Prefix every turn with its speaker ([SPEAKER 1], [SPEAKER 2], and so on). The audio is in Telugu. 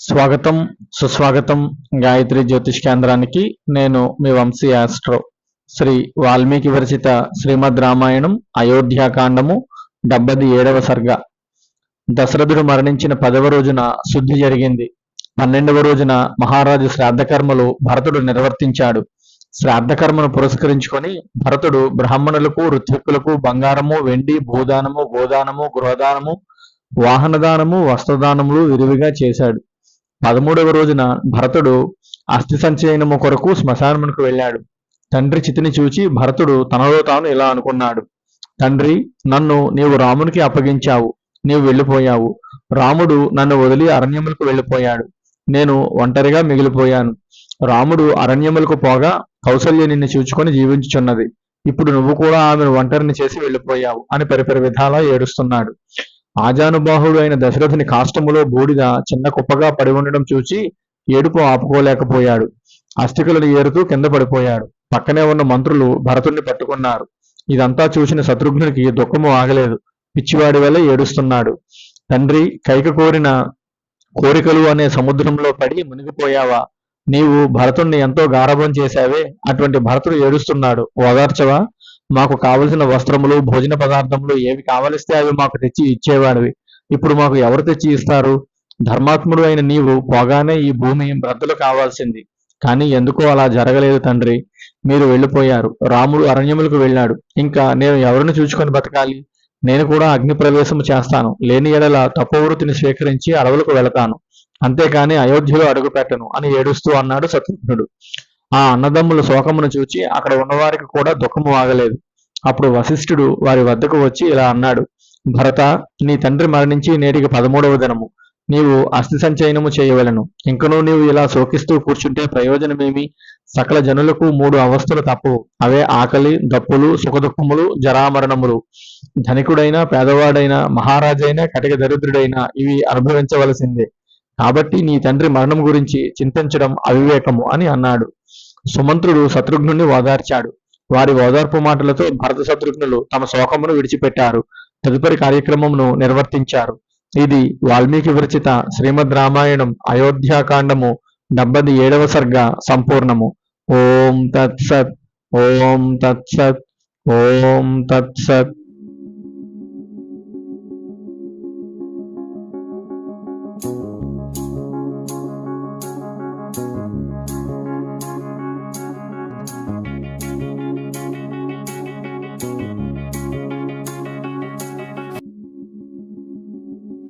[SPEAKER 1] స్వాగతం సుస్వాగతం గాయత్రి జ్యోతిష్ కేంద్రానికి. నేను మీ వంశీ ఆస్ట్రో. శ్రీ వాల్మీకి విరచిత శ్రీమద్ రామాయణం అయోధ్యాకాండము 77వ సర్గ. దశరథుడు మరణించిన 10వ రోజున శుద్ధి జరిగింది. 12వ రోజున మహారాజు శ్రాద్ధకర్మలు భరతుడు నిర్వర్తించాడు. శ్రాద్ధకర్మను పురస్కరించుకొని భరతుడు బ్రాహ్మణులకు ఋత్విక్కులకు బంగారము వెండి భూదానము గోదానము గృహదానము వాహనదానము వస్త్రదానములు విరివిగా చేశాడు. 13వ రోజున భరతుడు అస్థి సంచయనము కొరకు శ్మశానమునకు వెళ్ళాడు. తండ్రి చితిని చూచి భరతుడు తనలో తాను ఇలా అనుకున్నాడు: తండ్రి, నన్ను నీవు రామునికి అప్పగించావు, నీవు వెళ్ళిపోయావు. రాముడు నన్ను వదిలి అరణ్యములకు వెళ్ళిపోయాడు. నేను ఒంటరిగా మిగిలిపోయాను. రాముడు అరణ్యములకు పోగా కౌసల్య నిన్ను చూచుకొని జీవించుచున్నది. ఇప్పుడు నువ్వు కూడా ఆమెను ఒంటరిని చేసి వెళ్ళిపోయావు అని పరిపరి విధాలా ఏడుస్తున్నాడు. ఆజానుబాహుడు అయిన దశరథుని కాష్టములో బూడిద చిన్న కుప్పగా పడి ఉండడం చూచి ఏడుపు ఆపుకోలేకపోయాడు. అస్థికలను ఏరుతూ కింద పడిపోయాడు. పక్కనే ఉన్న మంత్రులు భరతుణ్ణి పట్టుకున్నారు. ఇదంతా చూసిన శత్రుఘ్నునికి దుఃఖము ఆగలేదు. పిచ్చివాడి వల్ల ఏడుస్తున్నాడు. తండ్రి, కైక కోరిన కోరికలు అనే సముద్రంలో పడి మునిగిపోయావా? నీవు భరతుణ్ణి ఎంతో గారాబం చేశావే, అటువంటి భరతుడు ఏడుస్తున్నాడు, ఓదార్చవా? మాకు కావలసిన వస్త్రములు భోజన పదార్థములు ఏవి కావలిస్తే అవి మాకు తెచ్చి ఇచ్చేవాడివి. ఇప్పుడు మాకు ఎవరు తెచ్చి ఇస్తారు? ధర్మాత్ముడు అయిన నీవు పోగానే ఈ భూమి బ్రద్దలు కావాల్సింది. కానీ ఎందుకో అలా జరగలేదు తండ్రి. మీరు వెళ్ళిపోయారు. రాముడు అరణ్యములకు వెళ్ళాడు. ఇంకా నేను ఎవరిని చూచుకొని బతకాలి? నేను కూడా అగ్ని ప్రవేశము చేస్తాను. లేని ఎడల తపోవృత్తిని స్వీకరించి అడవులకు వెళతాను. అంతేకాని అయోధ్యలో అడుగు పెట్టను అని ఏడుస్తూ అన్నాడు శత్రుఘ్నుడు. ఆ అన్నదమ్ముల శోకమును చూచి అక్కడ ఉన్నవారికి కూడా దుఃఖము ఆగలేదు. అప్పుడు వశిష్ఠుడు వారి వద్దకు వచ్చి ఇలా అన్నాడు: భరత, నీ తండ్రి మరణించి నేటికి 13వ దినము. నీవు అస్థి సంచయనము చేయవలను. ఇంకనూ నీవు ఇలా శోకిస్తూ కూర్చుంటే ప్రయోజనమేమి? సకల జనులకు 3 అవస్థలు తప్పవు. అవే ఆకలి, దప్పులు, సుఖదుఖములు, జరామరణములు. ధనికుడైనా పేదవాడైనా మహారాజైనా కటిక దరిద్రుడైనా ఇవి అనుభవించవలసిందే. కాబట్టి నీ తండ్రి మరణం గురించి చింతించడం అవివేకము అని అన్నాడు. సుమంత్రుడు శత్రుఘ్నుని ఓదార్చాడు. వారి ఓదార్పు మాటలతో భరత శత్రుఘ్నులు తమ శోకమును విడిచిపెట్టారు. తదుపరి కార్యక్రమమును నిర్వర్తించారు. ఇది వాల్మీకి విరచిత శ్రీమద్ రామాయణం అయోధ్యాకాండము 77వ సర్గ సంపూర్ణము. ఓం తత్సత్. ఓం తత్సత్. ఓం తత్సత్.